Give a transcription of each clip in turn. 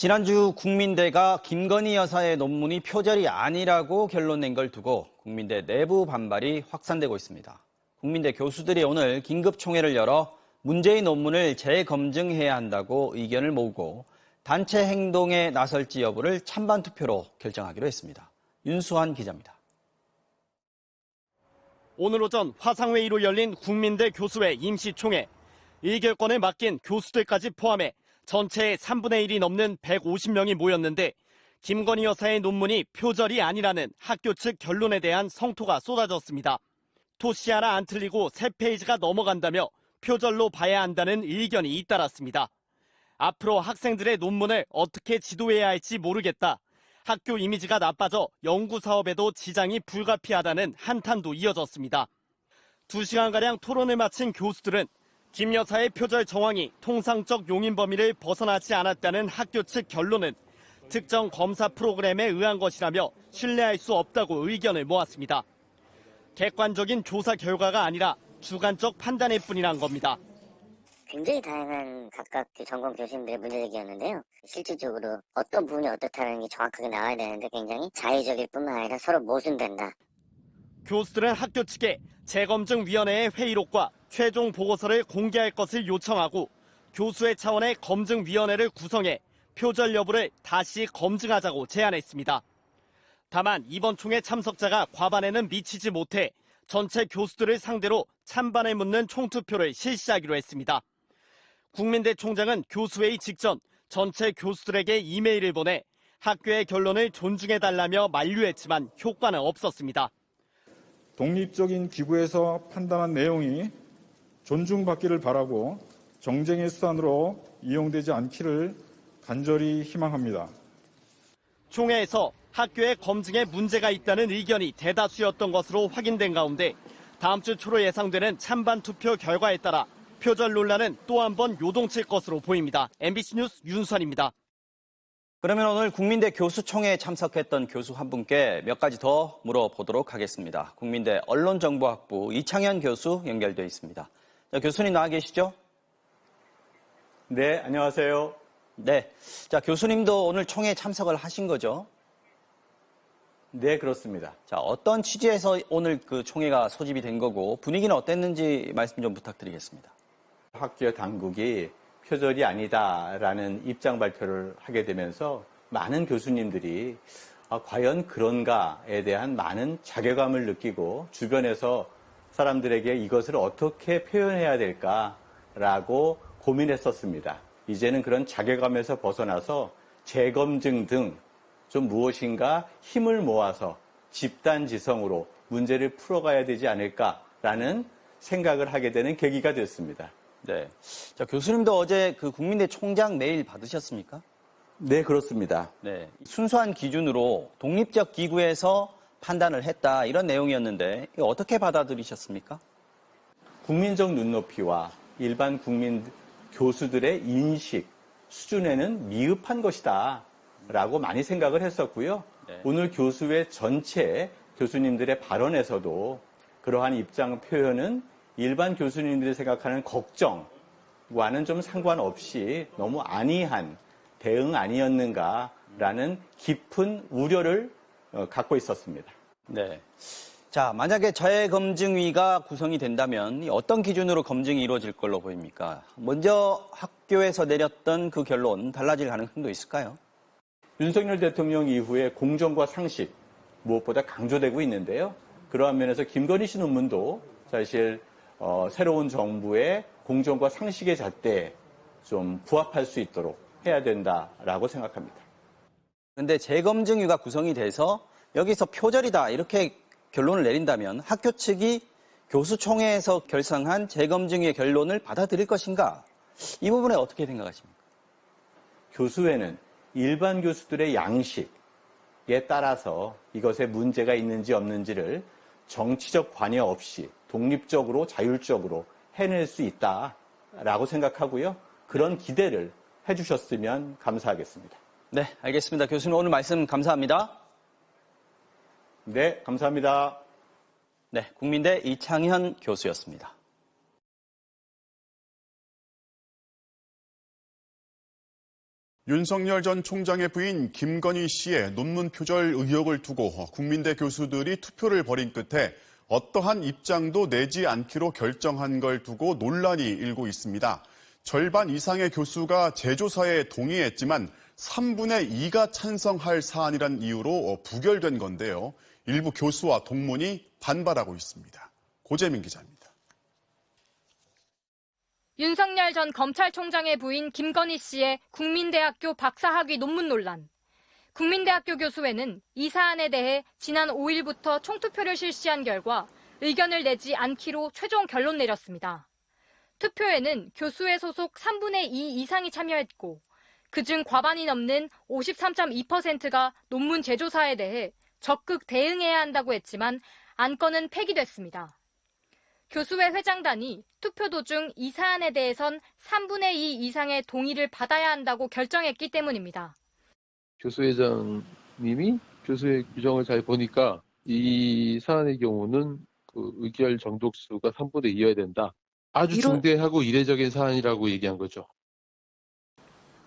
지난주 국민대가 김건희 여사의 논문이 표절이 아니라고 결론 낸 걸 두고 국민대 내부 반발이 확산되고 있습니다. 국민대 교수들이 오늘 긴급총회를 열어 문제의 논문을 재검증해야 한다고 의견을 모으고 단체 행동에 나설지 여부를 찬반 투표로 결정하기로 했습니다. 윤수환 기자입니다. 오늘 오전 화상회의로 열린 국민대 교수회 임시총회. 의결권을 맡긴 교수들까지 포함해 전체의 3분의 1이 넘는 150명이 모였는데 김건희 여사의 논문이 표절이 아니라는 학교 측 결론에 대한 성토가 쏟아졌습니다. 토시 하나 안 틀리고 3페이지가 넘어간다며 표절로 봐야 한다는 의견이 잇따랐습니다. 앞으로 학생들의 논문을 어떻게 지도해야 할지 모르겠다. 학교 이미지가 나빠져 연구 사업에도 지장이 불가피하다는 한탄도 이어졌습니다. 2시간가량 토론을 마친 교수들은 김 여사의 표절 정황이 통상적 용인 범위를 벗어나지 않았다는 학교 측 결론은 특정 검사 프로그램에 의한 것이라며 신뢰할 수 없다고 의견을 모았습니다. 객관적인 조사 결과가 아니라 주관적 판단일 뿐이란 겁니다. 굉장히 다양한 각각 전공 교수님들의 문제제기였는데요. 실질적으로 어떤 부분이 어떻다는 게 정확하게 나와야 되는데 굉장히 자의적일 뿐만 아니라 서로 모순된다. 교수들은 학교 측에 재검증위원회의 회의록과 최종 보고서를 공개할 것을 요청하고 교수회 차원의 검증위원회를 구성해 표절 여부를 다시 검증하자고 제안했습니다. 다만 이번 총회 참석자가 과반에는 미치지 못해 전체 교수들을 상대로 찬반을 묻는 총투표를 실시하기로 했습니다. 국민대 총장은 교수회의 직전 전체 교수들에게 이메일을 보내 학교의 결론을 존중해달라며 만류했지만 효과는 없었습니다. 독립적인 기구에서 판단한 내용이 존중받기를 바라고 정쟁의 수단으로 이용되지 않기를 간절히 희망합니다. 총회에서 학교의 검증에 문제가 있다는 의견이 대다수였던 것으로 확인된 가운데 다음 주 초로 예상되는 찬반 투표 결과에 따라 표절 논란은 또 한 번 요동칠 것으로 보입니다. MBC 뉴스 윤수환입니다. 그러면 오늘 국민대 교수총회에 참석했던 교수 한 분께 몇 가지 더 물어보도록 하겠습니다. 국민대 언론정보학부 이창현 교수 연결되어 있습니다. 자, 교수님 나와 계시죠? 네, 안녕하세요. 네. 자, 교수님도 오늘 총회에 참석을 하신 거죠? 네, 그렇습니다. 자, 어떤 취지에서 오늘 그 총회가 소집이 된 거고 분위기는 어땠는지 말씀 좀 부탁드리겠습니다. 학교 당국이 표절이 아니다라는 입장 발표를 하게 되면서 많은 교수님들이 과연 그런가에 대한 많은 자괴감을 느끼고 주변에서 사람들에게 이것을 어떻게 표현해야 될까라고 고민했었습니다. 이제는 그런 자괴감에서 벗어나서 재검증 등 좀 무엇인가 힘을 모아서 집단지성으로 문제를 풀어가야 되지 않을까라는 생각을 하게 되는 계기가 됐습니다. 네. 자, 교수님도 어제 그 국민대 총장 메일 받으셨습니까? 네, 그렇습니다. 네. 순수한 기준으로 독립적 기구에서 판단을 했다 이런 내용이었는데 이거 어떻게 받아들이셨습니까? 국민적 눈높이와 일반 국민 교수들의 인식 수준에는 미흡한 것이다 라고 많이 생각을 했었고요. 네. 오늘 교수회 전체 교수님들의 발언에서도 그러한 입장 표현은 일반 교수님들이 생각하는 걱정과는 좀 상관없이 너무 안이한 대응 아니었는가라는 깊은 우려를 갖고 있었습니다. 네. 자, 만약에 재검증위가 구성이 된다면 어떤 기준으로 검증이 이루어질 걸로 보입니까? 먼저 학교에서 내렸던 그 결론 달라질 가능성도 있을까요? 윤석열 대통령 이후에 공정과 상식 무엇보다 강조되고 있는데요. 그러한 면에서 김건희 씨 논문도 사실 새로운 정부의 공정과 상식의 잣대에 좀 부합할 수 있도록 해야 된다라고 생각합니다. 그런데 재검증위가 구성이 돼서 여기서 표절이다 이렇게 결론을 내린다면 학교 측이 교수총회에서 결성한 재검증위의 결론을 받아들일 것인가? 이 부분에 어떻게 생각하십니까? 교수회는 일반 교수들의 양식에 따라서 이것에 문제가 있는지 없는지를 정치적 관여 없이 독립적으로 자율적으로 해낼 수 있다라고 생각하고요. 그런 기대를 해주셨으면 감사하겠습니다. 네, 알겠습니다. 교수님 오늘 말씀 감사합니다. 네, 감사합니다. 네, 국민대 이창현 교수였습니다. 윤석열 전 총장의 부인 김건희 씨의 논문 표절 의혹을 두고 국민대 교수들이 투표를 벌인 끝에 어떠한 입장도 내지 않기로 결정한 걸 두고 논란이 일고 있습니다. 절반 이상의 교수가 재조사에 동의했지만 3분의 2가 찬성할 사안이란 이유로 부결된 건데요. 일부 교수와 동문이 반발하고 있습니다. 고재민 기자입니다. 윤석열 전 검찰총장의 부인 김건희 씨의 국민대학교 박사학위 논문 논란. 국민대학교 교수회는 이 사안에 대해 지난 5일부터 총투표를 실시한 결과 의견을 내지 않기로 최종 결론 내렸습니다. 투표에는 교수회 소속 3분의 2 이상이 참여했고 그중 과반이 넘는 53.2%가 논문 재조사에 대해 적극 대응해야 한다고 했지만 안건은 폐기됐습니다. 교수회 회장단이 투표 도중 이 사안에 대해선 3분의 2 이상의 동의를 받아야 한다고 결정했기 때문입니다. 교수회장님이 교수회 규정을 잘 보니까 이 사안의 경우는 그 의결 정족수가 3분의 2여야 된다. 아주 중대하고 이례적인 사안이라고 얘기한 거죠.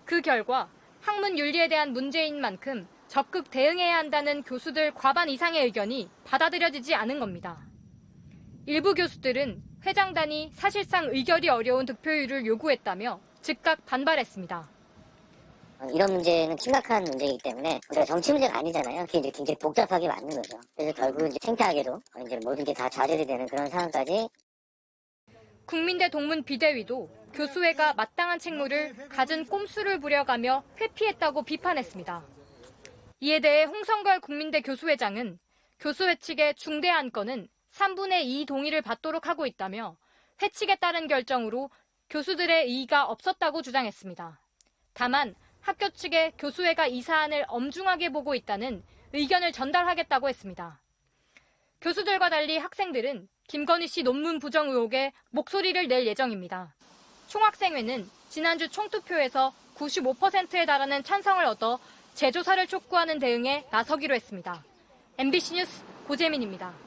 그 결과 학문 윤리에 대한 문제인 만큼 적극 대응해야 한다는 교수들 과반 이상의 의견이 받아들여지지 않은 겁니다. 일부 교수들은 회장단이 사실상 의결이 어려운 득표율을 요구했다며 즉각 반발했습니다. 이런 문제는 심각한 문제이기 때문에 우리가 정치 문제가 아니잖아요. 그게 이제 굉장히 복잡하게 맞는 거죠. 그래서 결국 이제 창피하게도 이제 모든 게 다 좌절이 되는 그런 상황까지. 국민대 동문 비대위도 교수회가 마땅한 책무를 갖은 꼼수를 부려가며 회피했다고 비판했습니다. 이에 대해 홍성걸 국민대 교수회장은 교수회 측의 중대 안건은 3분의 2 동의를 받도록 하고 있다며 회칙에 따른 결정으로 교수들의 이의가 없었다고 주장했습니다. 다만 학교 측에 교수회가 이 사안을 엄중하게 보고 있다는 의견을 전달하겠다고 했습니다. 교수들과 달리 학생들은 김건희 씨 논문 부정 의혹에 목소리를 낼 예정입니다. 총학생회는 지난주 총투표에서 95%에 달하는 찬성을 얻어 재조사를 촉구하는 대응에 나서기로 했습니다. MBC 뉴스 고재민입니다.